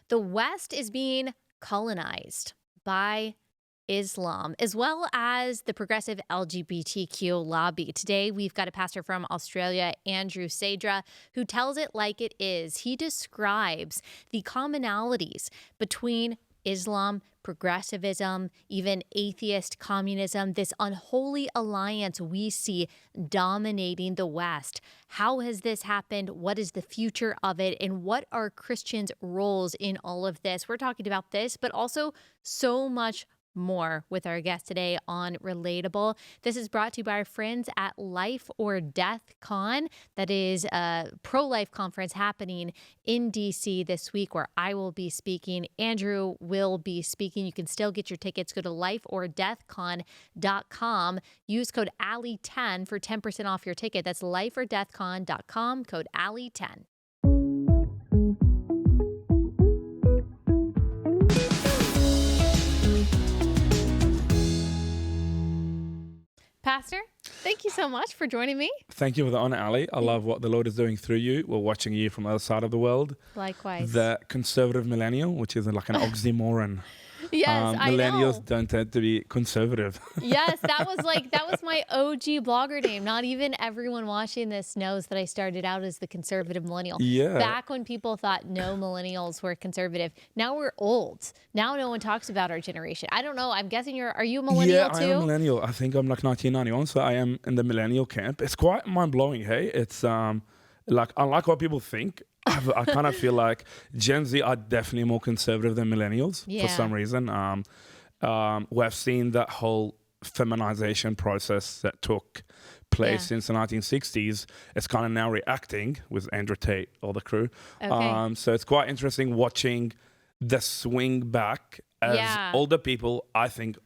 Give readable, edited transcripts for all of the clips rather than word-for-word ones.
The West is being colonized by Islam, as well as the progressive LGBTQ lobby. Today, we've got a pastor from Australia, Andrew Sedra, who tells it like it is. He describes the commonalities between Islam, progressivism, even atheist communism, this unholy alliance we see dominating the West. How has this happened? What is the future of it? And what are Christians' roles in all of this? We're talking about this, but also so much more with our guest today on Relatable. This is brought to you by our friends at Life or Death Con. That is a pro-life conference happening in DC this week where I will be speaking. Andrew will be speaking. You can still get your tickets. Go to lifeordeathcon.com. Use code Allie10 for 10% off your ticket. That's lifeordeathcon.com, code Allie10. Pastor, thank you so much for joining me. Thank you for the honor, Allie. I love what the Lord is doing through you. We're watching you from the other side of the world. Likewise. The conservative millennial, which is like an oxymoron. Yes, I know. Millennials don't tend to be conservative. Yes, that was my OG blogger name. Not even everyone watching this knows that I started out as the conservative millennial. Yeah. Back when people thought no millennials were conservative. Now we're old. Now no one talks about our generation. I don't know. I'm guessing are you a millennial too? Yeah, I am a millennial. I think I'm like 1991, so I am in the millennial camp. It's quite mind-blowing, hey? It's like unlike what people think. I kind of feel like Gen Z are definitely more conservative than millennials for some reason. We've seen that whole feminization process that took place since the 1960s. It's kind of now reacting with Andrew Tate or the crew. Okay. So it's quite interesting watching the swing back as older people, I think,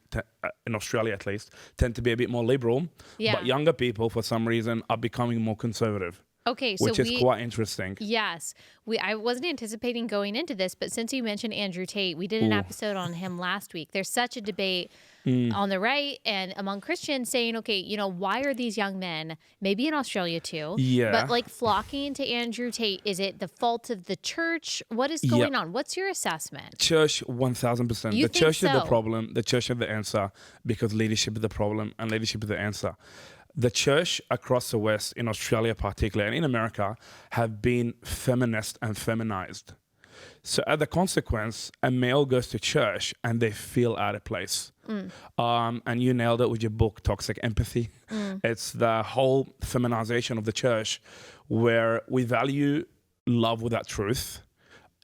in Australia at least, tend to be a bit more liberal. But younger people, for some reason, are becoming more conservative. Okay, so which is quite interesting. Yes. I wasn't anticipating going into this, but since you mentioned Andrew Tate, we did an episode on him last week. There's such a debate on the right and among Christians saying, okay, why are these young men, maybe in Australia too, but like flocking to Andrew Tate? Is it the fault of the church? What is going on? What's your assessment? Church, 1000%. The church is the problem. The church is the answer because leadership is the problem and leadership is the answer. The church across the West, in Australia particularly, and in America, have been feminist and feminized. So as a consequence, a male goes to church and they feel out of place. And you nailed it with your book, Toxic Empathy. It's the whole feminization of the church where we value love without truth,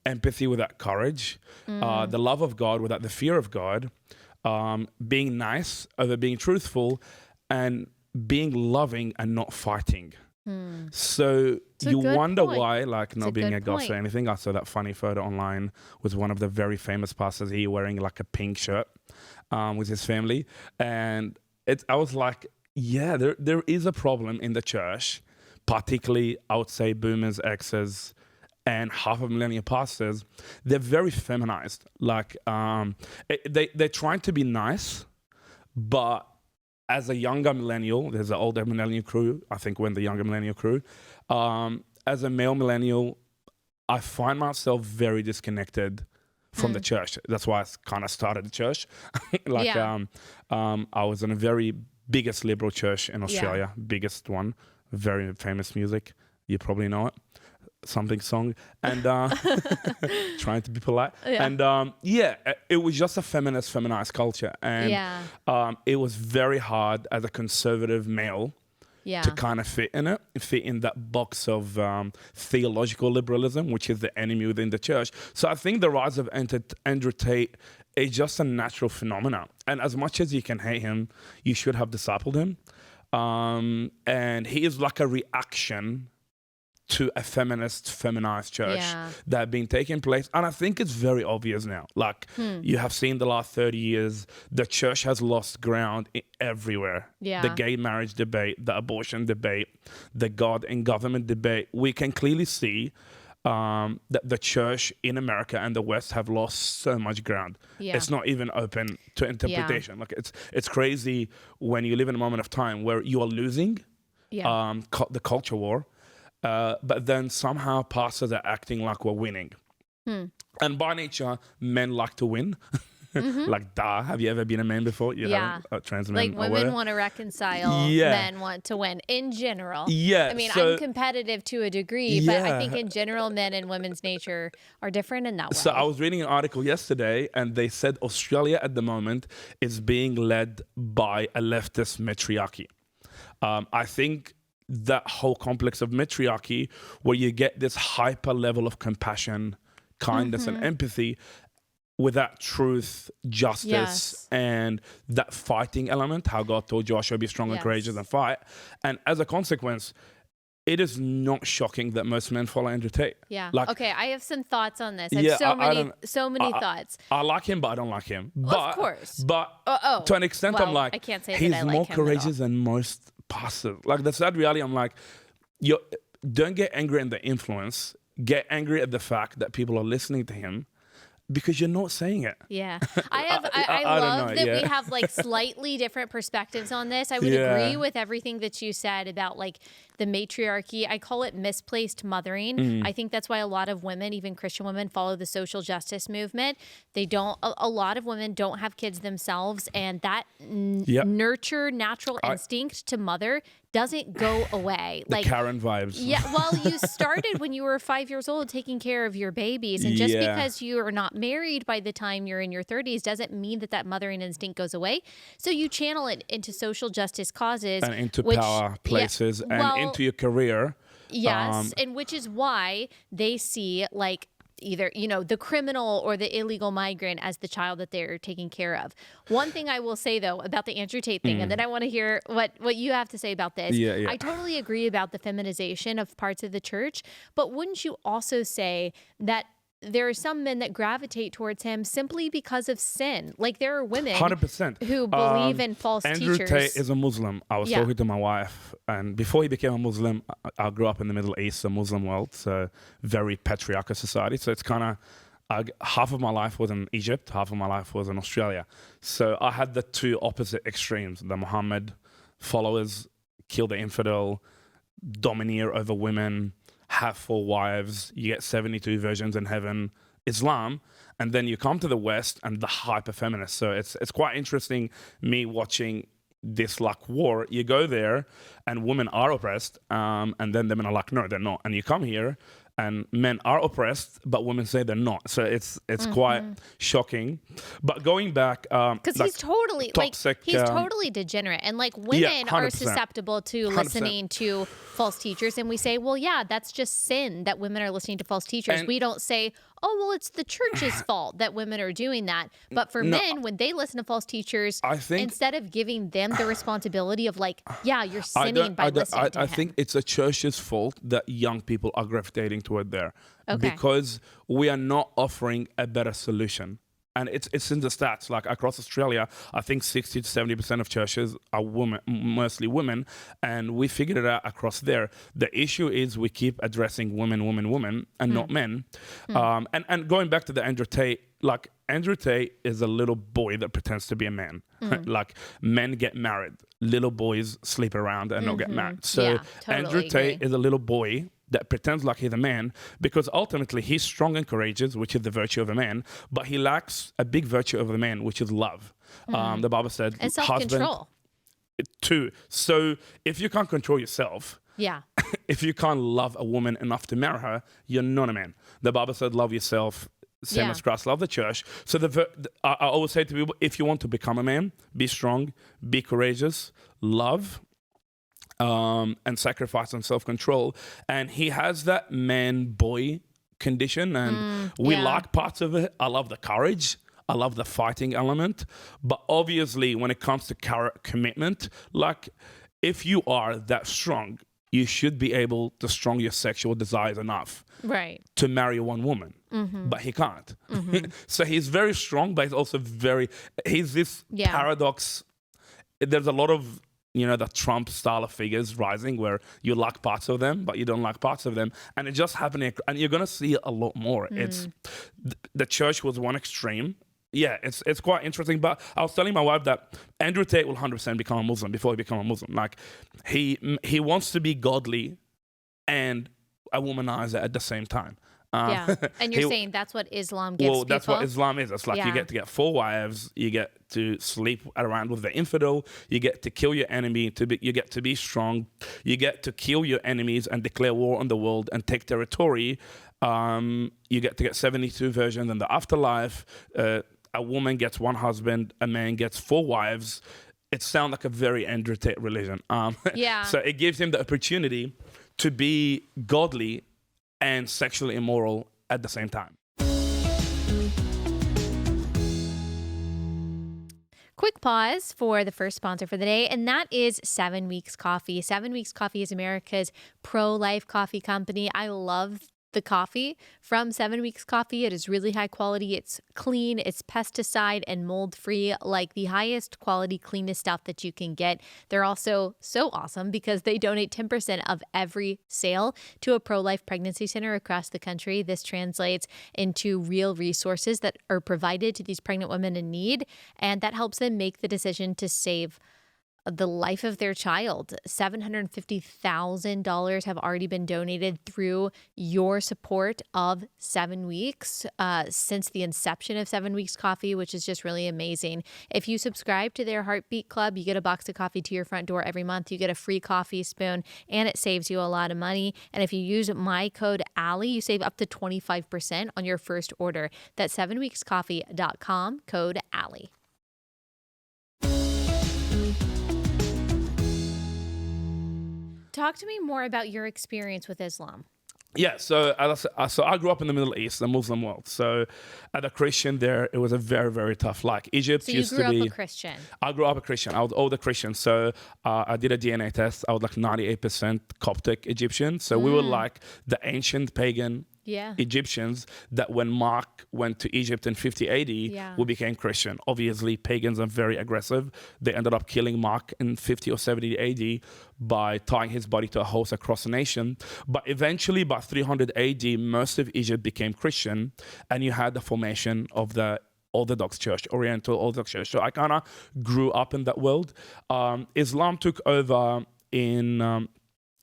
empathy without courage, the love of God without the fear of God, being nice over being truthful, and being loving and not fighting. So you wonder why, like not being a goth or anything. I saw that funny photo online with one of the very famous pastors here wearing like a pink shirt with his family. And I was like, yeah, there is a problem in the church, particularly I would say boomers, X's, and half of millennial pastors. They're very feminized. Like they're trying to be nice, but as a younger millennial, there's an older millennial crew, I think we're in the younger millennial crew. As a male millennial, I find myself very disconnected from the church. That's why I kind of started the church. I was in a very biggest liberal church in Australia, biggest one, very famous music. You probably know it. Something song, and trying to be polite, and it was just a feminized culture, and it was very hard as a conservative male to kind of fit in that box of theological liberalism, which is the enemy within the church. So I think the rise of Andrew Tate is just a natural phenomenon, and as much as you can hate him, you should have discipled him, and he is like a reaction to a feminized church that have been taking place. And I think it's very obvious now. Like you have seen the last 30 years, the church has lost ground everywhere. The gay marriage debate, the abortion debate, the God and government debate. We can clearly see that the church in America and the West have lost so much ground. It's not even open to interpretation. Like it's crazy when you live in a moment of time where you are losing the culture war. But then somehow pastors are acting like we're winning. And by nature, men like to win. Like, duh. Have you ever been a man before? You Yeah. haven't? Trans men. Like women want to reconcile, men want to win in general. Yeah. I mean, I'm competitive to a degree, but I think in general, men and women's nature are different in that way. So I was reading an article yesterday, and they said Australia at the moment is being led by a leftist matriarchy. I think that whole complex of matriarchy, where you get this hyper level of compassion, kindness, and empathy, without truth, justice, and that fighting element, how God told Joshua, be strong and courageous and fight. And as a consequence, it is not shocking that most men follow Andrew Tate. Yeah. Like, okay, I have some thoughts on this. I have so many thoughts. I like him, but I don't like him. But, of course. But to an extent, I'm like, I can't say he's that I like more him courageous than most pastors. Like, that's that reality. I'm like, don't get angry at the influence. Get angry at the fact that people are listening to him, because you're not saying it. Yeah. I love that we have like slightly different perspectives on this. I would agree with everything that you said about like the matriarchy. I call it misplaced mothering. I think that's why a lot of women, even Christian women, follow the social justice movement. They don't, a lot of women don't have kids themselves, and that nurture natural instinct to mother doesn't go away. The like Karen vibes. Yeah, well, you started when you were 5 years old taking care of your babies, and just because you are not married by the time you're in your 30s doesn't mean that mothering instinct goes away. So you channel it into social justice causes and into power places and into your career. Yes, and which is why they see like either, the criminal or the illegal migrant as the child that they're taking care of. One thing I will say, though, about the Andrew Tate thing, and then I want to hear what you have to say about this. I totally agree about the feminization of parts of the church, but wouldn't you also say that there are some men that gravitate towards him simply because of sin? Like, there are women 100% who believe in false Andrew teachers. Tate is a Muslim. I was talking to my wife, and before he became a Muslim, I grew up in the Middle East, a Muslim world, so very patriarchal society. So it's kind of, half of my life was in Egypt, half of my life was in Australia. So I had the two opposite extremes. The Muhammad followers, kill the infidel, domineer over women, have 4 wives, you get 72 virgins in heaven, Islam, and then you come to the West and the hyper feminist. So it's quite interesting me watching this like war. You go there and women are oppressed, and then the men are like, no, they're not. And you come here and men are oppressed, but women say they're not. So it's quite shocking. But going back, because like, he's totally toxic, he's totally degenerate, and like women are 100%. susceptible to 100%. listening to false teachers, and we say, well, yeah, that's just sin that women are listening to false teachers. And we don't say, oh, well, it's the church's fault that women are doing that. But for men, when they listen to false teachers, I think, instead of giving them the responsibility of like, yeah, you're sinning by listening to him. I think it's a church's fault that young people are gravitating toward there. Okay. Because we are not offering a better solution. And it's in the stats. Like across Australia, I think 60 to 70% of churches are women, mostly women, and we figured it out across there. The issue is we keep addressing women, and not men. And going back to the Andrew Tate, like Andrew Tate is a little boy that pretends to be a man. Like men get married, little boys sleep around and not get married. So Andrew Tate is a little boy that pretends like he's a man, because ultimately he's strong and courageous, which is the virtue of a man, but he lacks a big virtue of a man, which is love. The Bible said, and self-control. Too. So if you can't control yourself, if you can't love a woman enough to marry her, you're not a man. The Bible said, love yourself, same as Christ loved the church. So I always say to people, if you want to become a man, be strong, be courageous, love, and sacrifice and self-control. And he has that man-boy condition, and we like parts of it. I love the courage. I love the fighting element. But obviously, when it comes to commitment, like if you are that strong, you should be able to strong your sexual desires enough to marry one woman. But he can't. So he's very strong, but he's also he's this paradox. There's a lot of the Trump style of figures rising where you like parts of them, but you don't like parts of them. And it's just happening. And you're going to see a lot more. It's the church was one extreme. Yeah, it's quite interesting. But I was telling my wife that Andrew Tate will 100% become a Muslim before he becomes a Muslim. Like he wants to be godly and a womanizer at the same time. Yeah. And you're saying that's what Islam gives people? That's what Islam is. It's like you get to get 4 wives, you get to sleep around with the infidel, you get to kill your enemy, you get to be strong, you get to kill your enemies and declare war on the world and take territory. You get to get 72 versions in the afterlife. A woman gets 1 husband, a man gets 4 wives. It sounds like a very Andrew-Tate religion. So it gives him the opportunity to be godly and sexually immoral at the same time. Quick pause for the first sponsor for the day, and that is 7 Weeks Coffee. 7 Weeks Coffee is America's pro-life coffee company. I love the coffee from 7 Weeks Coffee. It is really high quality. It's clean. It's pesticide and mold free, like the highest quality, cleanest stuff that you can get. They're also so awesome because they donate 10% of every sale to a pro-life pregnancy center across the country. This translates into real resources that are provided to these pregnant women in need, and that helps them make the decision to save the life of their child. $750,000 have already been donated through your support of 7 Weeks since the inception of 7 Weeks Coffee, which is just really amazing. If you subscribe to their Heartbeat Club, you get a box of coffee to your front door every month. You get a free coffee spoon, and it saves you a lot of money. And if you use my code Allie, you save up to 25% on your first order. That's 7weekscoffee.com, code Allie. Talk to me more about your experience with Islam. Yeah, so I grew up in the Middle East, the Muslim world. So as a Christian there, it was a very, very tough. Like Egypt used to be... So you grew up a Christian? I grew up a Christian. I was older Christian. So I did a DNA test. I was like 98% Coptic Egyptian. So we were like the ancient pagan Egyptians that when Mark went to Egypt in 50 AD, we became Christian. Obviously, pagans are very aggressive. They ended up killing Mark in 50 or 70 AD by tying his body to a horse across the nation. But eventually, by 300 AD, most of Egypt became Christian, and you had the formation of the Orthodox Church, Oriental Orthodox Church. So I kind of grew up in that world. Islam took over in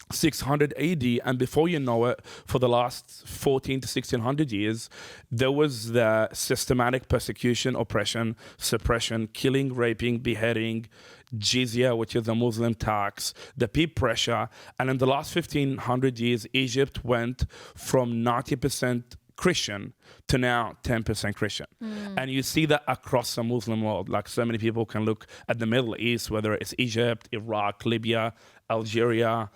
600 AD, and before you know it, for the last 14 to 1600 years, there was the systematic persecution, oppression, suppression, killing, raping, beheading, jizya, which is a Muslim tax, the peer pressure. And in the last 1500 years, Egypt went from 90% Christian to now 10% Christian. And you see that across the Muslim world. Like so many people can look at the Middle East, whether it's Egypt, Iraq, Libya, Algeria,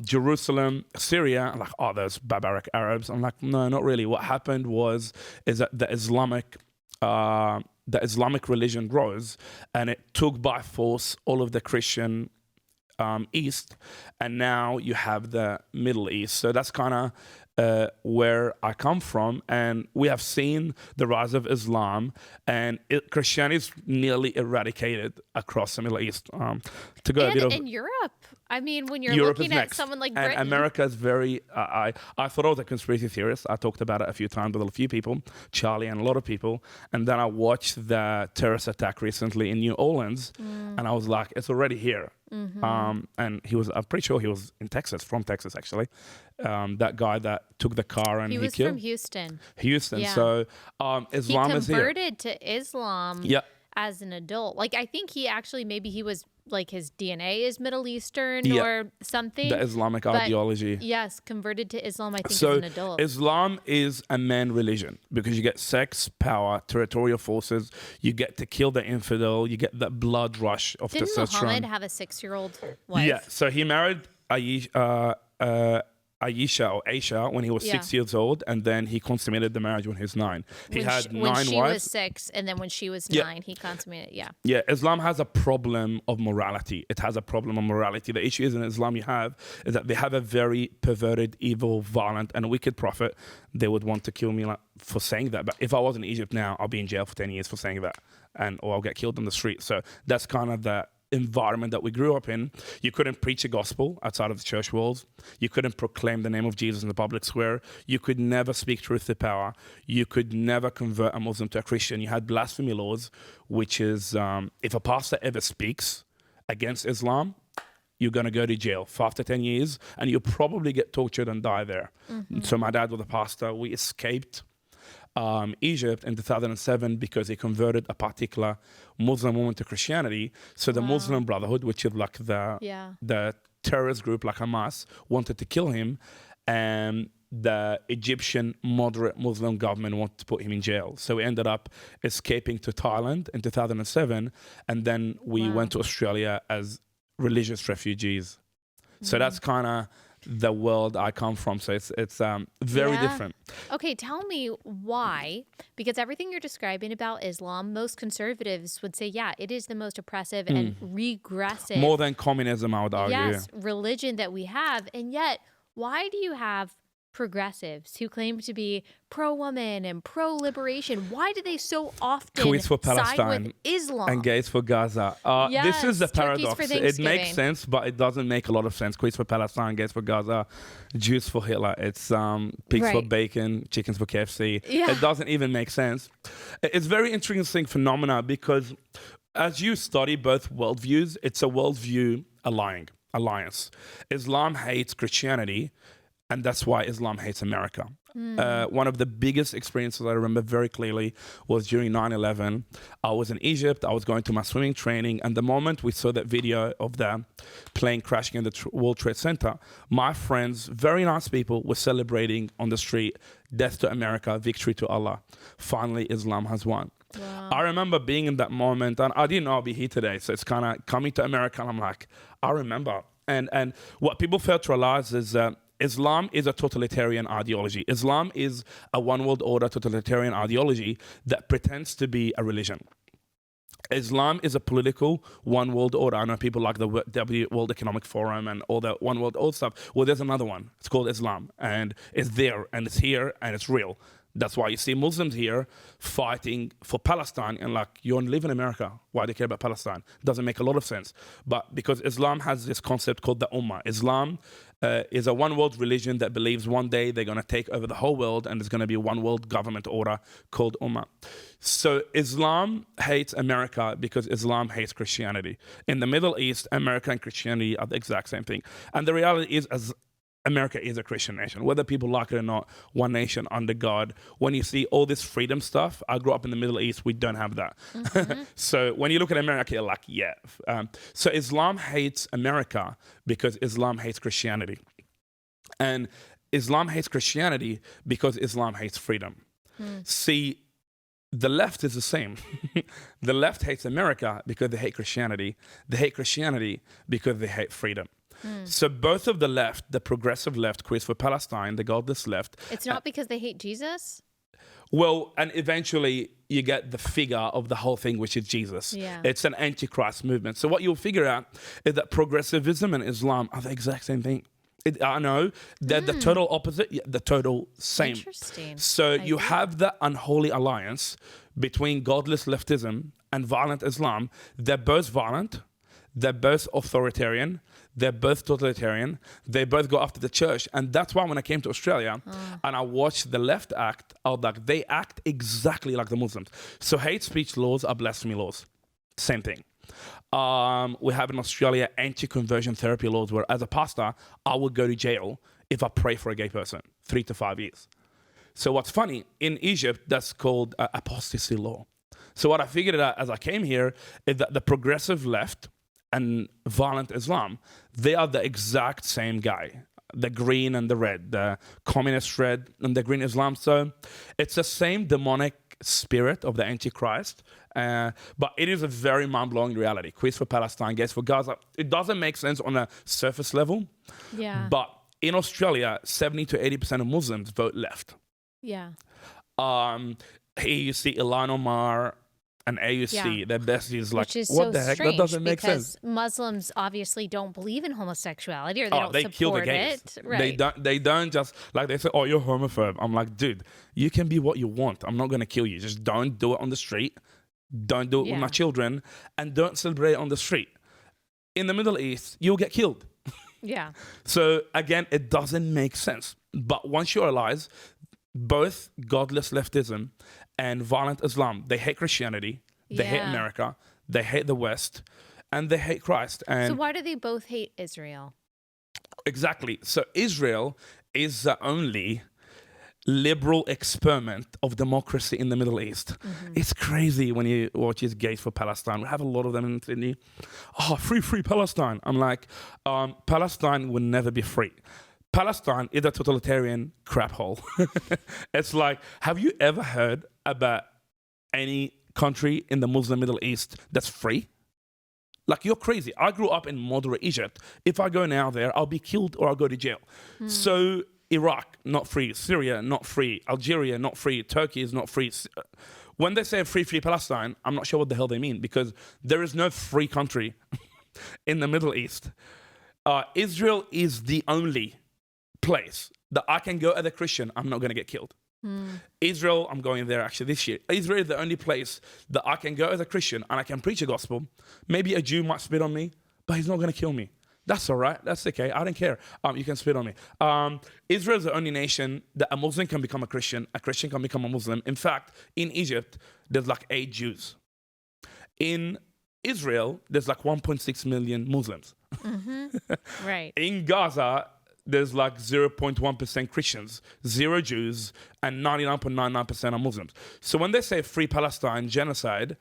Jerusalem, Syria, like, oh, those barbaric Arabs. I'm like, no, not really. What happened is that the Islamic religion rose, and it took by force all of the Christian East, and now you have the Middle East. So that's kind of where I come from, and we have seen the rise of Islam, and Christianity is nearly eradicated across the Middle East. To go and a bit of in Europe, I mean, when you're Europe looking at someone like Britain, and America is very. I thought I was a conspiracy theorist. I talked about it a few times with a few people, Charlie and a lot of people, and then I watched the terrorist attack recently in New Orleans, and I was like, it's already here. And I'm pretty sure he was in Texas, from Texas actually. That guy that took the car and he was killed. from Houston. Yeah. So Islam is here. He converted to Islam as an adult. Like, I think he actually, maybe he was like, his DNA is Middle Eastern or something. The Islamic ideology. Yes, converted to Islam, I think, so as an adult. Islam is a man religion because you get sex, power, territorial forces. You get to kill the infidel. You get that blood rush of Didn't testosterone. Muhammad have a 6-year-old wife? Yeah, so he married Aisha or Aisha when he was 6 years old, and then he consummated the marriage when he was 9. He had 9 wives. When she was 6, and then when she was 9, he consummated. Yeah, Islam has a problem of morality. It has a problem of morality. The issue is in Islam is that they have a very perverted, evil, violent, and wicked prophet. They would want to kill me for saying that. But if I was in Egypt now, I'll be in jail for 10 years for saying that, or I'll get killed on the street. So that's kind of the environment that we grew up in. You couldn't preach a gospel outside of the church walls. You couldn't proclaim the name of Jesus in the public square. You could never speak truth to power. You could never convert a Muslim to a Christian. You had blasphemy laws, which is if a pastor ever speaks against Islam, you're going to go to jail for 5 to 10 years, and you'll probably get tortured and die there. So my dad was a pastor. We escaped Egypt in 2007 because he converted a particular Muslim woman to Christianity. So the Muslim Brotherhood, which is like the terrorist group like Hamas, wanted to kill him, and the Egyptian moderate Muslim government wanted to put him in jail. So we ended up escaping to Thailand in 2007, and then we went to Australia as religious refugees. So that's kind of the world I come from. So it's very different. Okay, tell me why, because everything you're describing about Islam, most conservatives would say, yeah, it is the most oppressive and regressive. More than communism, I would argue. Yes, religion that we have. And yet, why do you have progressives who claim to be pro-woman and pro-liberation? Why do they so often Queens for side Palestine with Islam? and gays for Gaza. This is the paradox. It makes sense, but it doesn't make a lot of sense. Queens for Palestine, gays for Gaza, Jews for Hitler. It's pigs for bacon, chickens for KFC. It doesn't even make sense. It's very interesting phenomena because as you study both worldviews, it's a worldview alliance. Islam hates Christianity, and that's why Islam hates America. One of the biggest experiences I remember very clearly was during 9/11. I was in Egypt. I was going to my swimming training. And the moment we saw that video of the plane crashing in the World Trade Center, my friends, very nice people, were celebrating on the street, death to America, victory to Allah. Finally, Islam has won. Wow. I remember being in that moment, and I didn't know I'd be here today. So it's kind of coming to America, and I'm like, I remember. And what people fail to realize is that Islam is a totalitarian ideology. Islam is a one-world order totalitarian ideology that pretends to be a religion. Islam is a political one-world order. I know people like the World Economic Forum and all that one-world order stuff. Well, there's another one. It's called Islam, and it's there, and it's here, and it's real. That's why you see Muslims here fighting for Palestine, and like, you only live in America. Why do you care about Palestine? Doesn't make a lot of sense. But because Islam has this concept called the Ummah. Islam is a one-world religion that believes one day they're going to take over the whole world, and there's going to be a one-world government order called Ummah. So Islam hates America because Islam hates Christianity. In the Middle East, America and Christianity are the exact same thing. And the reality is, as America is a Christian nation, whether people like it or not, one nation under God. When you see all this freedom stuff, I grew up in the Middle East, we don't have that. So when you look at America, you're like, yeah. So Islam hates America because Islam hates Christianity. And Islam hates Christianity because Islam hates freedom. See, the left is the same. The left hates America because they hate Christianity. They hate Christianity because they hate freedom. So both of the left, the progressive left, Queers for Palestine, the godless left. It's not because they hate Jesus? Well, and eventually you get the figure of the whole thing, which is Jesus. Yeah. It's an antichrist movement. So what you'll figure out is that progressivism and Islam are the exact same thing. I know they're the total opposite, yet the total same. Interesting. So you have the unholy alliance between godless leftism and violent Islam. They're both violent. They're both authoritarian. They're both totalitarian. They both go after the church. And that's why when I came to Australia and I watched the left act, I was like, they act exactly like the Muslims. So hate speech laws are blasphemy laws. Same thing. We have in Australia anti-conversion therapy laws where as a pastor, I would go to jail if I pray for a gay person, 3 to 5 years. So what's funny, in Egypt, that's called apostasy law. So what I figured out as I came here is that the progressive left and violent Islam, they are the exact same guy. The green and the red, the communist red and the green Islam. So it's the same demonic spirit of the Antichrist, but it is a very mind-blowing reality. Queers for Palestine, gays for Gaza. It doesn't make sense on a surface level, but in Australia, 70 to 80% of Muslims vote left. Yeah. Here you see Ilhan Omar and AUC, their besties, like, which is what so the heck? That doesn't make sense. Because Muslims obviously don't believe in homosexuality, or they don't support kill the gays. it. Right. They don't just, like, they say, oh, you're homophobe. I'm like, dude, you can be what you want. I'm not going to kill you. Just don't do it on the street. Don't do it with my children. And don't celebrate it on the street. In the Middle East, you'll get killed. Yeah. So, again, it doesn't make sense. But once you realize both godless leftism and violent Islam, they hate Christianity, they hate America, they hate the West, and they hate Christ. And so why do they both hate Israel? Exactly. So Israel is the only liberal experiment of democracy in the Middle East. It's crazy when you watch these gays for Palestine. We have a lot of them in Sydney. Oh, free Palestine. I'm like, Palestine will never be free. Palestine is a totalitarian crap hole. It's like, have you ever heard about any country in the Muslim Middle East that's free? Like, you're crazy. I grew up in moderate Egypt. If I go now there, I'll be killed or I'll go to jail. So Iraq, not free. Syria, not free. Algeria, not free. Turkey is not free. When they say free Palestine, I'm not sure what the hell they mean, because there is no free country in the Middle East. Israel is the only place that I can go as a Christian. I'm not going to get killed. Israel, I'm going there actually this year. Israel is the only place that I can go as a Christian and I can preach the gospel. Maybe a Jew might spit on me, but he's not going to kill me. That's all right. That's okay. I don't care. You can spit on me. Israel is the only nation that a Muslim can become a Christian can become a Muslim. In fact, in Egypt, there's like 8 Jews. In Israel, there's like 1.6 million Muslims. Right. In Gaza, there's like 0.1% Christians, 0 Jews, and 99.99% are Muslims. So when they say free Palestine genocide,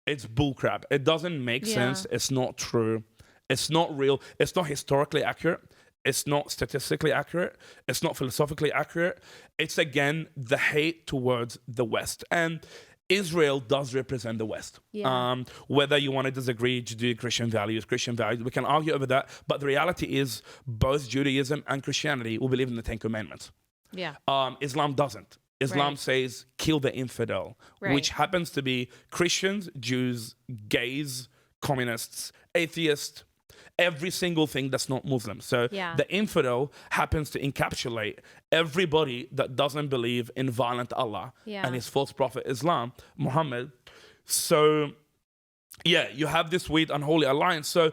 it's bullcrap. It doesn't make sense. It's not true. It's not real. It's not historically accurate. It's not statistically accurate. It's not philosophically accurate. It's, again, the hate towards the West. And Israel does represent the West. Whether you want to disagree, Judeo-Christian values, we can argue over that. But the reality is both Judaism and Christianity will believe in the 10 Commandments. Islam doesn't. Islam says kill the infidel, which happens to be Christians, Jews, gays, communists, atheists, every single thing that's not Muslim. So the infidel happens to encapsulate everybody that doesn't believe in violent Allah and his false prophet Islam, Muhammad. So you have this weird unholy alliance. So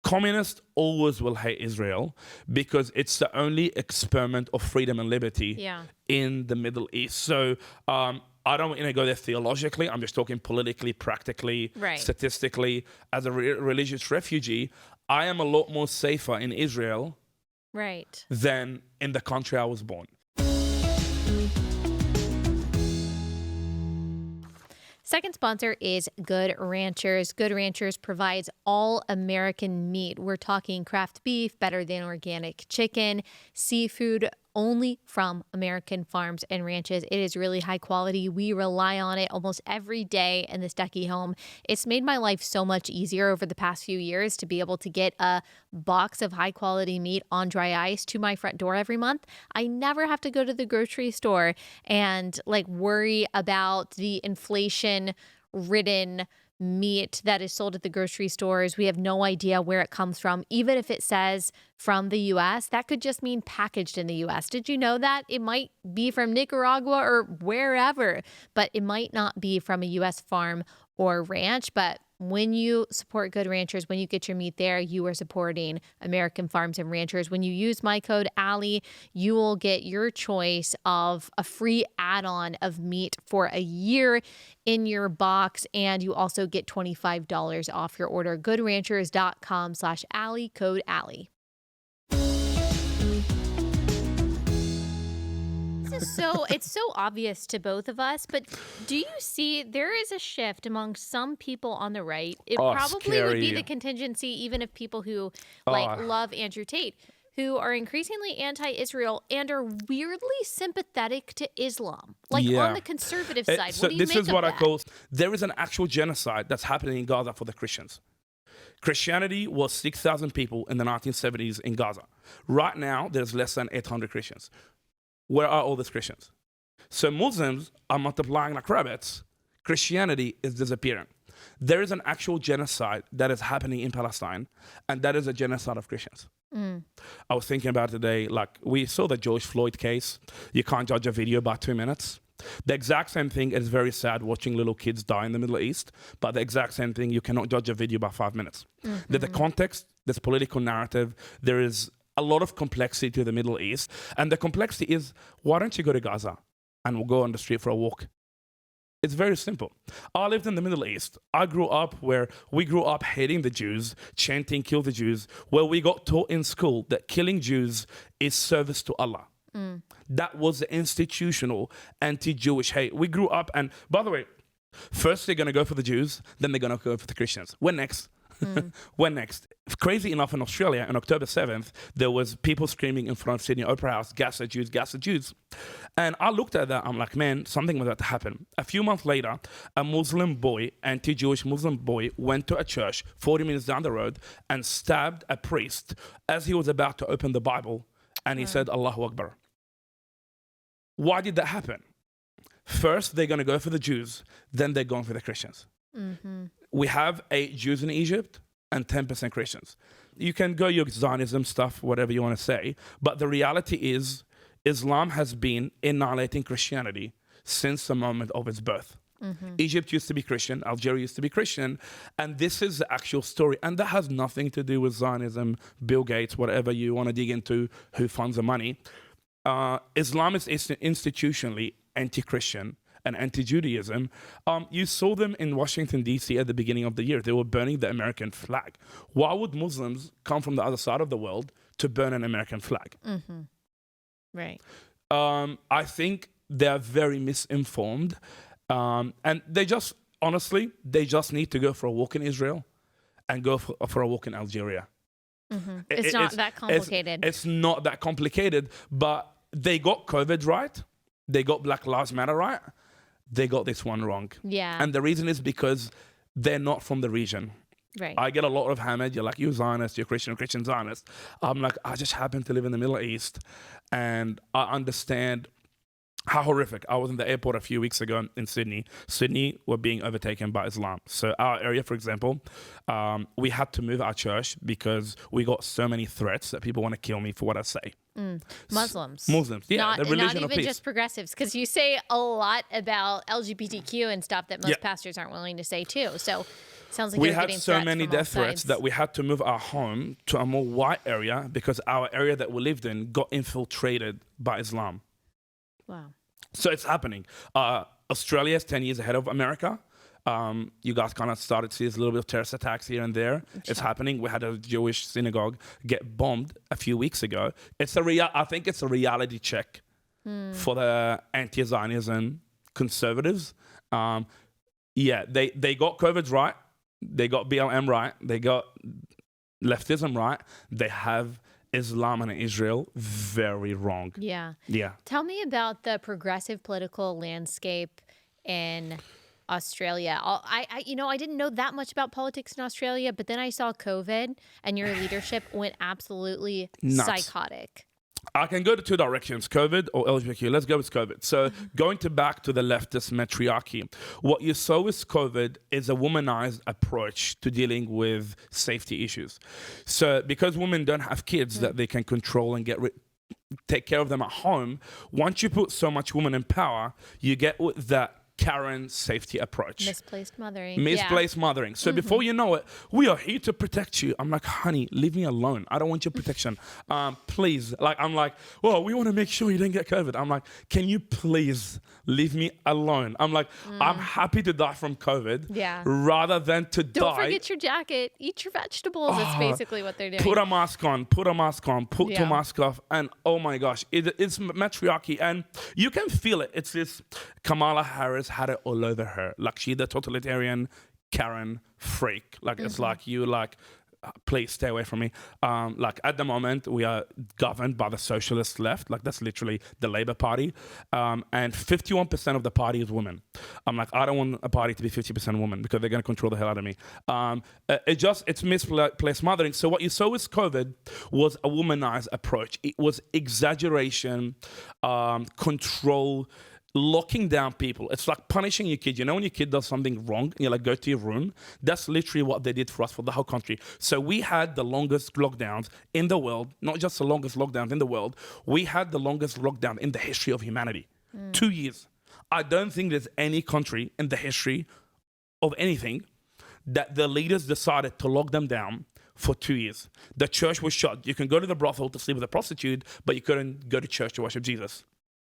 communists always will hate Israel because it's the only experiment of freedom and liberty in the Middle East. So I don't want to go there theologically. I'm just talking politically, practically, statistically. As a religious refugee, I am a lot more safer in Israel than in the country I was born. Second sponsor is Good Ranchers. Good Ranchers provides all American meat. We're talking craft beef, better than organic chicken, seafood, only from American farms and ranches. It is really high quality. We rely on it almost every day in the Stuckey home. It's made my life so much easier over the past few years to be able to get a box of high quality meat on dry ice to my front door every month. I never have to go to the grocery store and worry about the inflation-ridden meat that is sold at the grocery stores. We have no idea where it comes from. Even if it says from the U.S., that could just mean packaged in the U.S. Did you know that? It might be from Nicaragua or wherever, but it might not be from a U.S. farm or ranch. But when you support Good Ranchers, when you get your meat there, you are supporting American farms and ranchers. When you use my code Allie, you will get your choice of a free add-on of meat for a year in your box, and you also get $25 off your order. GoodRanchers.com/Allie, code Allie. It's so obvious to both of us, but do you see there is a shift among some people on the right? It probably would be the contingency, even of people who love Andrew Tate, who are increasingly anti-Israel and are weirdly sympathetic to Islam, on the conservative side. So what do you this make is of what that? I call, there is an actual genocide that's happening in Gaza for the Christians. Christianity was 6,000 people in the 1970s in Gaza. Right now, there's less than 800 Christians. Where are all these Christians? So Muslims are multiplying like rabbits. Christianity is disappearing. There is an actual genocide that is happening in Palestine, and that is a genocide of Christians. I was thinking about today, we saw the George Floyd case. You can't judge a video by 2 minutes. The exact same thing is very sad watching little kids die in the Middle East, but the exact same thing, you cannot judge a video by 5 minutes. There's a context, there's political narrative, there is a lot of complexity to the Middle East. And the complexity is, why don't you go to Gaza and we'll go on the street for a walk? It's very simple. I lived in the Middle East. I grew up where we grew up hating the Jews, chanting, kill the Jews, where we got taught in school that killing Jews is service to Allah. That was the institutional anti-Jewish hate. We grew up, and by the way, first they're going to go for the Jews, then they're going to go for the Christians. When next? When next? Crazy enough, in Australia, on October 7th, there was people screaming in front of Sydney Opera House, gas the Jews, gas the Jews. And I looked at that, I'm like, man, something was about to happen. A few months later, a Muslim boy, anti-Jewish Muslim boy, went to a church 40 minutes down the road and stabbed a priest as he was about to open the Bible, and he said, Allahu Akbar. Why did that happen? First, they're going to go for the Jews, then they're going for the Christians. We have 8 Jews in Egypt and 10% Christians. You can go your Zionism stuff, whatever you want to say, but the reality is Islam has been annihilating Christianity since the moment of its birth. Egypt used to be Christian, Algeria used to be Christian, and this is the actual story. And that has nothing to do with Zionism, Bill Gates, whatever you want to dig into, who funds the money. Islam is institutionally anti-Christian and anti-Judaism. You saw them in Washington, D.C. at the beginning of the year. They were burning the American flag. Why would Muslims come from the other side of the world to burn an American flag? Right. I think they're very misinformed. And they just, honestly, they just need to go for a walk in Israel and go for a walk in Algeria. It's not that complicated. It's not that complicated, but they got COVID right. They got Black Lives Matter right. They got this one wrong. Yeah. And the reason is because they're not from the region. Right. I get a lot of hammered. You're like, you're Zionist, you're Christian Zionist. I'm like, I just happen to live in the Middle East, and I understand how horrific. I was in the airport a few weeks ago in Sydney. Sydney were being overtaken by Islam. So our area, for example, we had to move our church because we got so many threats that people want to kill me for what I say. Muslims, yeah, the religion not of even peace. just progressives, because you say a lot about LGBTQ and stuff that most pastors aren't willing to say too. So sounds like we you're had getting so many death threats sides. that we had to move our home to a more white area because our area that we lived in got infiltrated by Islam. Wow. So it's happening. Australia is 10 years ahead of America. You guys kind of started to see a little bit of terrorist attacks here and there. Sure. It's happening. We had a Jewish synagogue get bombed a few weeks ago. I think it's a reality check for the anti-Zionism conservatives. They got COVID right. They got BLM right. They got leftism right. They have Islam and Israel very wrong. Yeah. Yeah. Tell me about the progressive political landscape in Australia. I didn't know that much about politics in Australia, but then I saw COVID and your leadership went absolutely psychotic. I can go to 2 directions, COVID or LGBTQ. Let's go with COVID. So going back to the leftist matriarchy, what you saw with COVID is a womanized approach to dealing with safety issues. So because women don't have kids that they can control and take care of them at home, once you put so much women in power, you get with that Karen safety approach. Misplaced mothering. Misplaced mothering. So before you know it, we are here to protect you. I'm like, honey, leave me alone. I don't want your protection. Please. I'm like, well, we want to make sure you didn't get COVID. I'm like, can you please leave me alone? I'm like, I'm happy to die from COVID rather than to die. Don't forget your jacket. Eat your vegetables. That's basically what they're doing. Put a mask on. Put a mask off. And oh my gosh, it's matriarchy. And you can feel it. It's this Kamala Harris had it all over her. Like, she's the totalitarian Karen freak. Like, it's like, you like, please stay away from me. Like, at the moment, we are governed by the socialist left. Like, that's literally the Labour Party. And 51% of the party is women. I'm like, I don't want a party to be 50% women because they're going to control the hell out of me. It's misplaced mothering. So what you saw with COVID was a womanized approach. It was exaggeration, control, locking down people. It's like punishing your kid. You know when your kid does something wrong and you're like, go to your room? That's literally what they did for us, for the whole country. So we had the longest lockdowns in the world, not just the longest lockdowns in the world. We had the longest lockdown in the history of humanity. 2 years. I don't think there's any country in the history of anything that the leaders decided to lock them down for 2 years. The church was shut. You can go to the brothel to sleep with a prostitute, but you couldn't go to church to worship Jesus.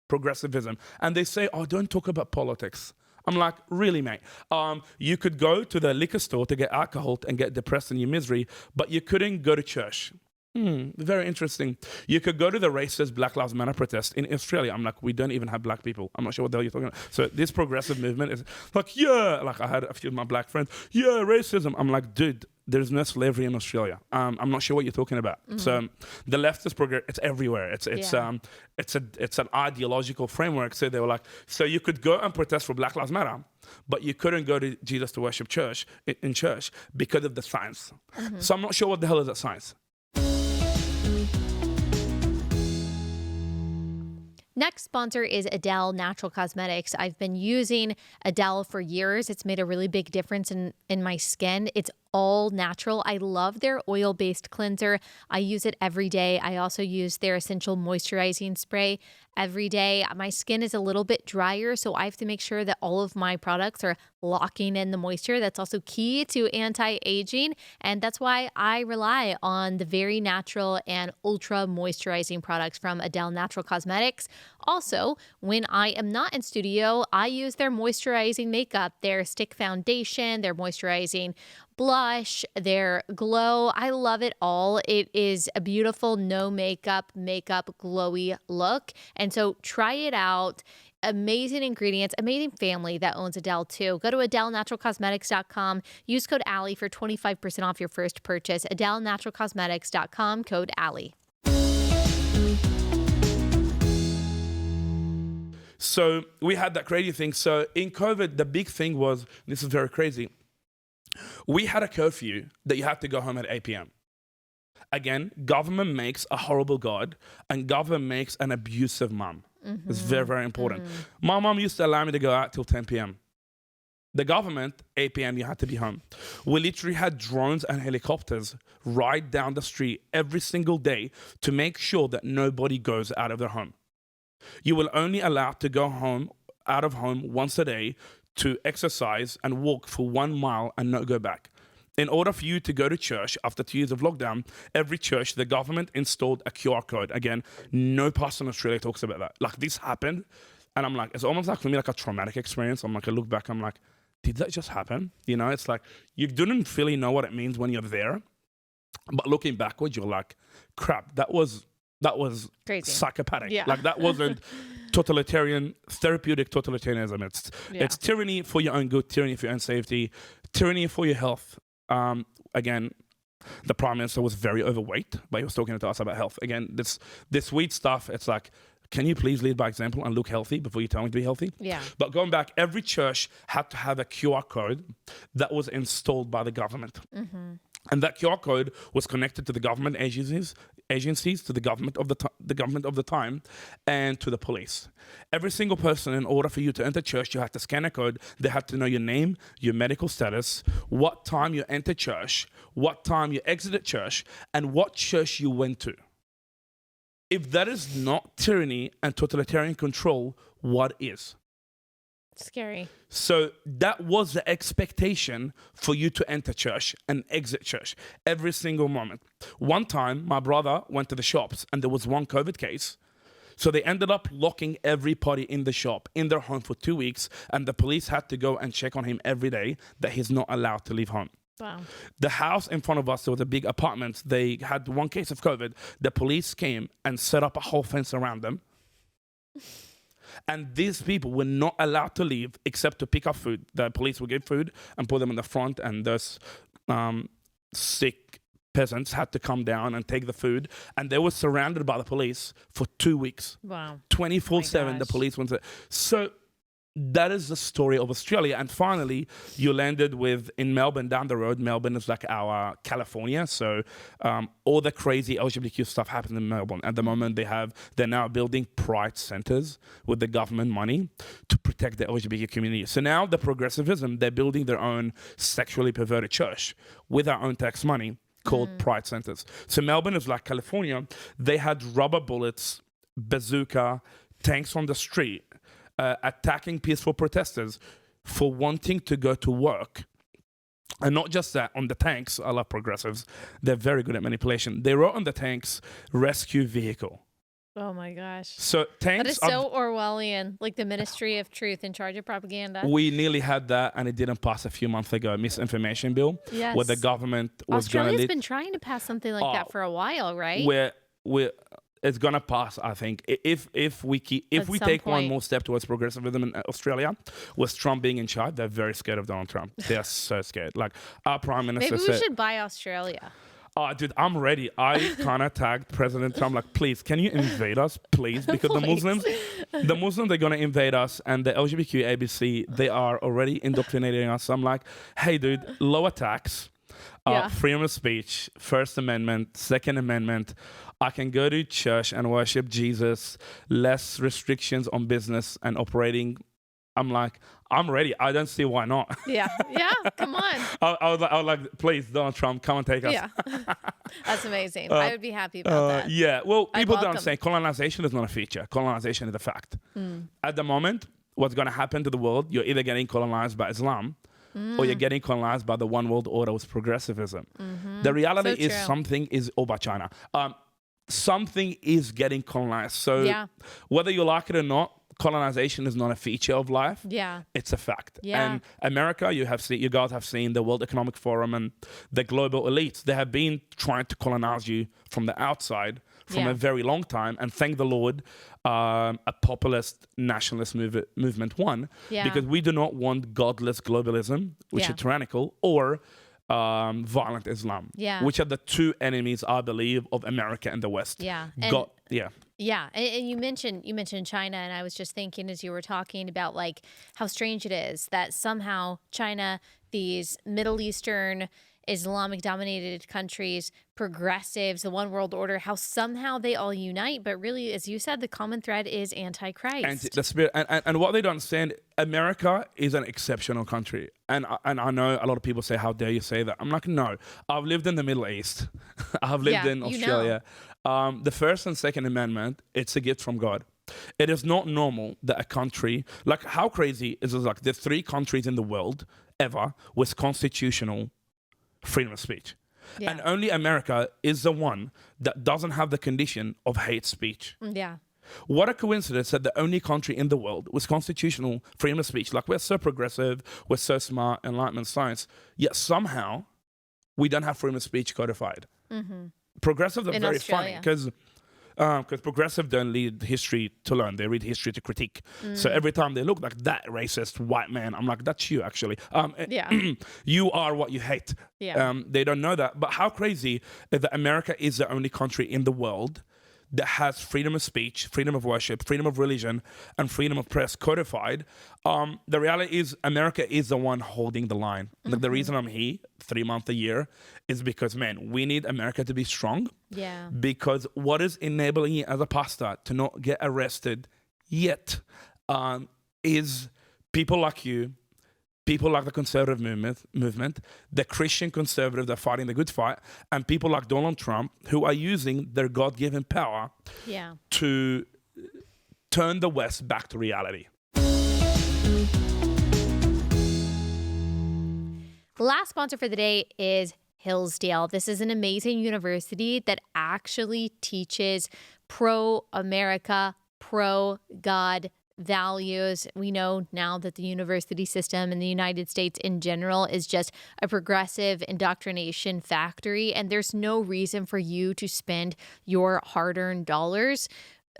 Progressivism. And they say, oh, don't talk about politics. I'm like, really, mate? You could go to the liquor store to get alcohol and get depressed in your misery, but you couldn't go to church. Very interesting. You could go to the racist Black Lives Matter protest in Australia. I'm like, we don't even have black people. I'm not sure what the hell you're talking about. So this progressive movement is like, yeah, like I had a few of my black friends, yeah, racism. I'm like, dude, there's no slavery in Australia. I'm not sure what you're talking about. So the leftist it's everywhere. It's an ideological framework. So they were like, so you could go and protest for Black Lives Matter, but you couldn't go to Jesus to worship in church because of the science. So I'm not sure what the hell is that science. Next sponsor is Adele Natural Cosmetics. I've been using Adele for years. It's made a really big difference in my skin. It's all natural. I love their oil-based cleanser. I use it every day. I also use their essential moisturizing spray every day. My skin is a little bit drier, so I have to make sure that all of my products are locking in the moisture. That's also key to anti-aging, and that's why I rely on the very natural and ultra moisturizing products from Adele Natural Cosmetics. Also, when I am not in studio, I use their moisturizing makeup, their stick foundation, their moisturizing blush, their glow. I love it all. It is a beautiful no makeup glowy look. And so try it out. Amazing ingredients, amazing family that owns Adele too. Go to AdeleNaturalCosmetics.com. Use code Allie for 25% off your first purchase. AdeleNaturalCosmetics.com, code Allie. So we had that crazy thing. So in COVID, the big thing was, this is very crazy, we had a curfew that you had to go home at 8 p.m. Again, government makes a horrible God and government makes an abusive mom. It's very, very important. My mom used to allow me to go out till 10 p.m. The government, 8 p.m., you had to be home. We literally had drones and helicopters ride down the street every single day to make sure that nobody goes out of their home. You will only allowed to go out of home once a day to exercise and walk for 1 mile and not go back. In order for you to go to church after 2 years of lockdown, every church, the government installed a QR code. Again, no pastor in Australia talks about that. Like, this happened, and I'm like, it's almost like for me like a traumatic experience. I'm like, I look back, I'm like, did that just happen? You know, it's like, you didn't really know what it means when you're there, but looking backwards, you're like, crap, that was crazy, psychopathic. Yeah. Like, that wasn't therapeutic totalitarianism. It's tyranny for your own good, tyranny for your own safety, tyranny for your health. Again, the Prime Minister was very overweight, but he was talking to us about health. Again, this weed stuff, it's like, can you please lead by example and look healthy before you tell me to be healthy? Yeah. But going back, every church had to have a QR code that was installed by the government. And that QR code was connected to the government agencies, to the government of the time, and to the police. Every single person, in order for you to enter church, you had to scan a code. They had to know your name, your medical status, what time you entered church, what time you exited church, and what church you went to. If that is not tyranny and totalitarian control, what is? Scary. So that was the expectation for you to enter church and exit church every single moment. One time, my brother went to the shops and there was one COVID case. So they ended up locking everybody in the shop, in their home for 2 weeks, and the police had to go and check on him every day that he's not allowed to leave home. Wow. The house in front of us, there was a big apartment. They had one case of COVID. The police came and set up a whole fence around them. And these people were not allowed to leave except to pick up food. The police would give food and put them in the front, and those sick peasants had to come down and take the food. And they were surrounded by the police for 2 weeks. Wow. 24/7, the police went. So that is the story of Australia. And finally, you landed in Melbourne down the road. Melbourne is like our California. So all the crazy LGBTQ stuff happens in Melbourne. At the moment, they're now building pride centers with the government money to protect the LGBT community. So now the progressivism, they're building their own sexually perverted church with our own tax money called pride centers. So Melbourne is like California. They had rubber bullets, bazooka, tanks on the street, attacking peaceful protesters for wanting to go to work. And not just that, on the tanks, I love progressives, they're very good at manipulation. They wrote on the tanks, rescue vehicle. Oh my gosh. So That tanks is so Orwellian, like the Ministry of Truth in charge of propaganda. we nearly had that, and it didn't pass a few months ago. Misinformation bill, Yes. where the government was going Australia's to been trying to pass something like that for a while, right? where it's gonna pass. I think if we take one more step towards progressivism in Australia, with Trump being in charge, they're very scared of Donald Trump. They're so scared. Like our prime minister Maybe we should buy Australia. Oh, dude, I'm ready. I kind of tagged President Trump like, please, can you invade us, please? Because the Muslims, they're going to invade us, and the LGBTQ ABC, they are already indoctrinating us. So I'm like, hey, dude, lower tax, freedom of speech, First Amendment, Second Amendment. I can go to church and worship Jesus, less restrictions on business and operating. I'm like, I'm ready. I don't see why not. Yeah, come on. I was like, please, Donald Trump, come and take us. Yeah, that's amazing. I would be happy about that. Yeah, well, people don't say colonization is not a feature. Colonization is a fact. At the moment, what's going to happen to the world, you're either getting colonized by Islam or you're getting colonized by the one world order with progressivism. The reality is by China. Something is getting colonized. So whether you like it or not, colonization is not a feature of life. Yeah, it's a fact. Yeah. And America, you guys have seen the World Economic Forum and the global elites. They have been trying to colonize you from the outside from a very long time. And thank the Lord, a populist nationalist movement won, because we do not want godless globalism, which is tyrannical, or violent Islam, which are the two enemies, I believe, of America and the West. Yeah. Yeah, and you mentioned China, and I was just thinking as you were talking about like how strange it is that somehow China, these Middle Eastern, Islamic-dominated countries, progressives, the one world order, how somehow they all unite, but really, as you said, the common thread is Antichrist. And the spirit, and what they don't understand, America is an exceptional country, and I know a lot of people say, "How dare you say that?" I'm like, no, I've lived in the Middle East, I've lived in Australia. The First and Second Amendment, it's a gift from God. It is not normal that a country, like how crazy is it? Like there's 3 countries in the world ever with constitutional freedom of speech. Yeah. And only America is the one that doesn't have the condition of hate speech. Yeah. What a coincidence that the only country in the world with constitutional freedom of speech, like we're so progressive, we're so smart, enlightenment, science, yet somehow we don't have freedom of speech codified. Progressives are very funny because progressives don't read history to learn; they read history to critique. So every time they look like that racist white man, I'm like, that's you actually. You are what you hate. Yeah. They don't know that. But how crazy is that America is the only country in the world that has freedom of speech, freedom of worship, freedom of religion, and freedom of press codified. The reality is America is the one holding the line. Like the reason I'm here 3 months a year is because, man, we need America to be strong. Yeah. Because what is enabling you as a pastor to not get arrested yet is people like you, people like the conservative movement, the Christian conservatives that are fighting the good fight, and people like Donald Trump who are using their God-given power to turn the West back to reality. Last sponsor for the day is Hillsdale. This is an amazing university that actually teaches pro-America, pro-God values. We know now that the university system in the United States in general is just a progressive indoctrination factory, and there's no reason for you to spend your hard-earned dollars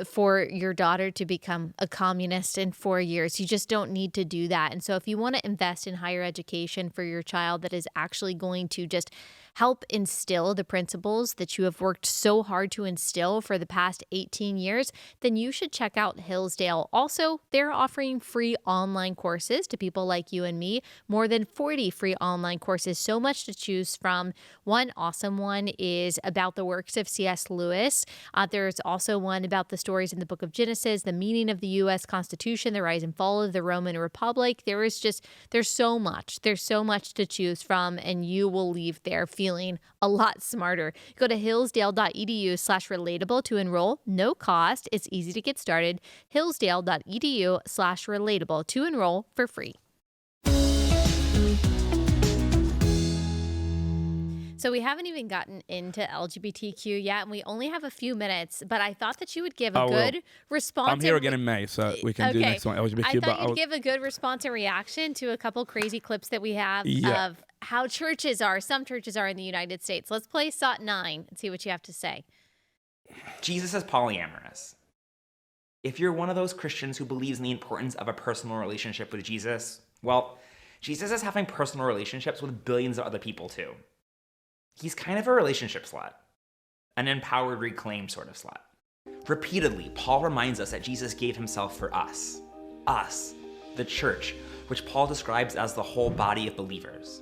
for your daughter to become a communist in 4 years. You just don't need to do that. And so if you want to invest in higher education for your child that is actually going to just help instill the principles that you have worked so hard to instill for the past 18 years, then you should check out Hillsdale. Also, they're offering free online courses to people like you and me, more than 40 free online courses, so much to choose from. One awesome one is about the works of C.S. Lewis. There's also one about the stories in the book of Genesis, the meaning of the U.S. Constitution, the rise and fall of the Roman Republic. There's so much to choose from, and you will leave there feeling a lot smarter. Go to hillsdale.edu/relatable to enroll. No cost. It's easy to get started. hillsdale.edu/relatable to enroll for free. So we haven't even gotten into LGBTQ yet, and we only have a few minutes, but I thought that you would give a good response. I'm here again in May, so we can do next one LGBTQ. I thought you'd give a good response and reaction to a couple crazy clips that we have of how some churches are in the United States. Let's play SOT 9 and see what you have to say. Jesus is polyamorous. If you're one of those Christians who believes in the importance of a personal relationship with Jesus, well, Jesus is having personal relationships with billions of other people too. He's kind of a relationship slut, an empowered, reclaimed sort of slut. Repeatedly, Paul reminds us that Jesus gave himself for us, the church, which Paul describes as the whole body of believers.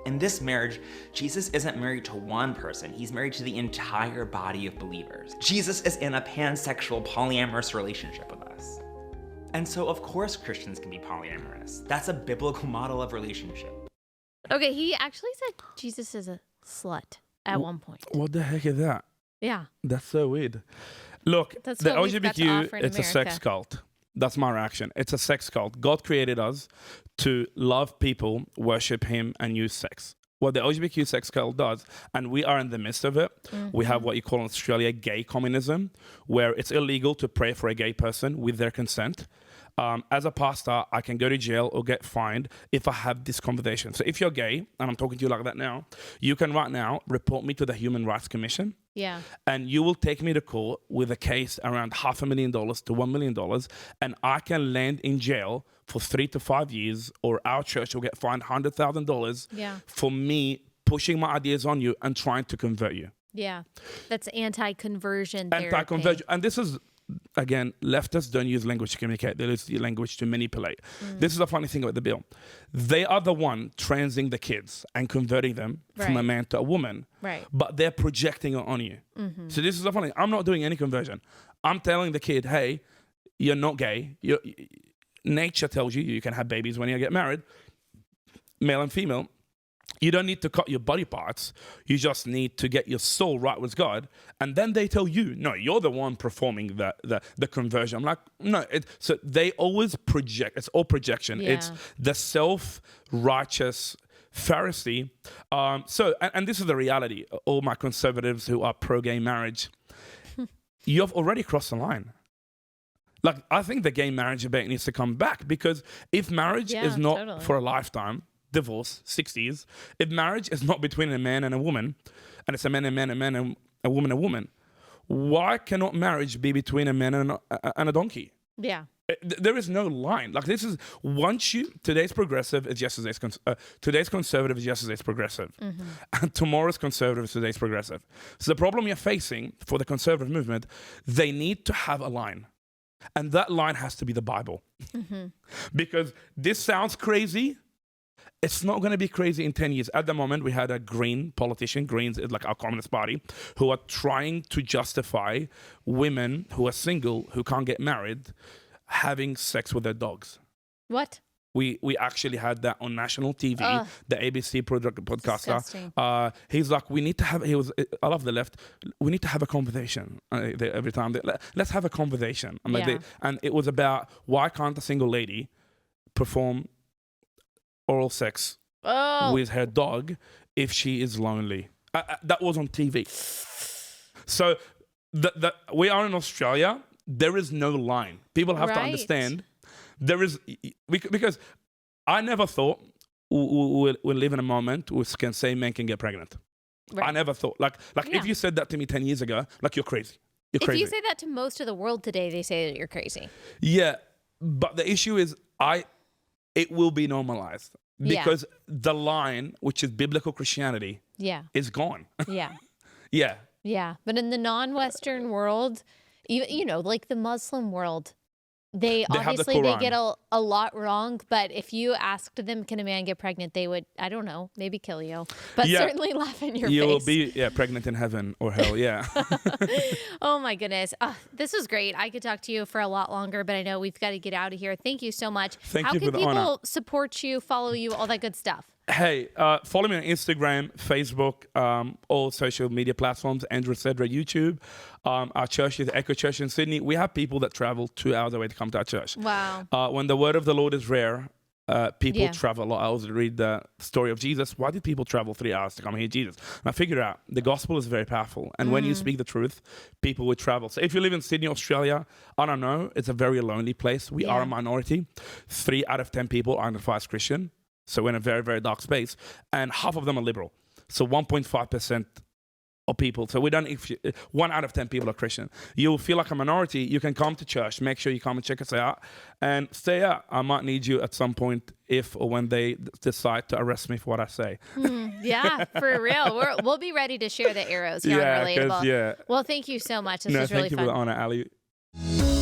In this marriage, Jesus isn't married to one person, he's married to the entire body of believers. Jesus is in a pansexual, polyamorous relationship with us. And so, of course, Christians can be polyamorous. That's a biblical model of relationship. Okay, he actually said Jesus is a slut at one point. What the heck is that? Yeah. That's so weird. Look, the LGBTQ, it's a sex cult. That's my reaction. It's a sex cult. God created us to love people, worship him, and use sex. What the LGBTQ sex cult does, and we are in the midst of it, we have what you call in Australia gay communism, where it's illegal to pray for a gay person with their consent. As a pastor, I can go to jail or get fined if I have this conversation. So if you're gay, and I'm talking to you like that now, you can right now report me to the Human Rights Commission. Yeah. And you will take me to court with a case around $500,000 to $1 million, and I can land in jail for 3 to 5 years, or our church will get fined $100,000 for me pushing my ideas on you and trying to convert you. Yeah. That's anti-conversion therapy. Anti-conversion. And this is, again, leftists don't use language to communicate. They use language to manipulate. This is the funny thing about the bill. They are the one transing the kids and converting them from a man to a woman. Right. But they're projecting it on you. So this is the funny thing. I'm not doing any conversion. I'm telling the kid, hey, you're not gay. Nature tells you you can have babies when you get married, male and female. You don't need to cut your body parts. You just need to get your soul right with God. And then they tell you, no, you're the one performing the conversion. I'm like, no. So they always project. It's all projection. Yeah. It's the self-righteous Pharisee. And this is the reality. All my conservatives who are pro-gay marriage, you've already crossed the line. Like, I think the gay marriage debate needs to come back, because if marriage is not for a lifetime, divorce, 60s. If marriage is not between a man and a woman, and it's a man and a woman, why cannot marriage be between a man and a donkey? Yeah. There is no line. Like, this is, today's progressive is yesterday's, today's conservative is yesterday's progressive. And tomorrow's conservative is today's progressive. So the problem you're facing for the conservative movement, they need to have a line. And that line has to be the Bible. Because this sounds crazy. It's not going to be crazy in 10 years. At the moment, we had a green politician, Greens is like our Communist Party, who are trying to justify women who are single, who can't get married, having sex with their dogs. What? We actually had that on national TV, the ABC podcaster. He's like, I love the left. We need to have a conversation every time. Let's have a conversation. And it was about, why can't a single lady perform oral sex with her dog if she is lonely? That was on TV. So we are in Australia. There is no line. People have to understand. There is, because I never thought we'll live in a moment we can say men can get pregnant. I never thought. Like if you said that to me 10 years ago, like, you're crazy. You're crazy. If you say that to most of the world today, they say that you're crazy. Yeah, but the issue is it will be normalized, because the line, which is biblical Christianity, is gone. Yeah. But in the non-Western world, even, like the Muslim world, they obviously they get a lot wrong, but if you asked them, can a man get pregnant, they would, I don't know, maybe kill you, but certainly laugh in your face. You will be pregnant in heaven or hell, Oh my goodness. This was great. I could talk to you for a lot longer, but I know we've got to get out of here. Thank you so much. How can people support you, follow you, all that good stuff? Hey, follow me on Instagram, Facebook, all social media platforms, Andrew Sedra, YouTube. Our church is Echo Church in Sydney. We have people that travel 2 hours away to come to our church. Wow. When the word of the Lord is rare, people Yeah. travel a lot. I always read the story of Jesus. Why did people travel 3 hours to come hear Jesus? And I figured out the gospel is very powerful. And when you speak the truth, people would travel. So if you live in Sydney, Australia, I don't know, it's a very lonely place. We are a minority. 3 out of 10 people identify as Christian. So we're in a very, very dark space. And half of them are liberal. So 1.5% of people. So we don't, 1 out of 10 people are Christian. You'll feel like a minority. You can come to church. Make sure you come and check us out and stay out. I might need you at some point if or when they decide to arrest me for what I say. Yeah, for real. We'll be ready to share the arrows here on Relatable. Well, thank you so much. This was really thank you fun. for the honor, Allie.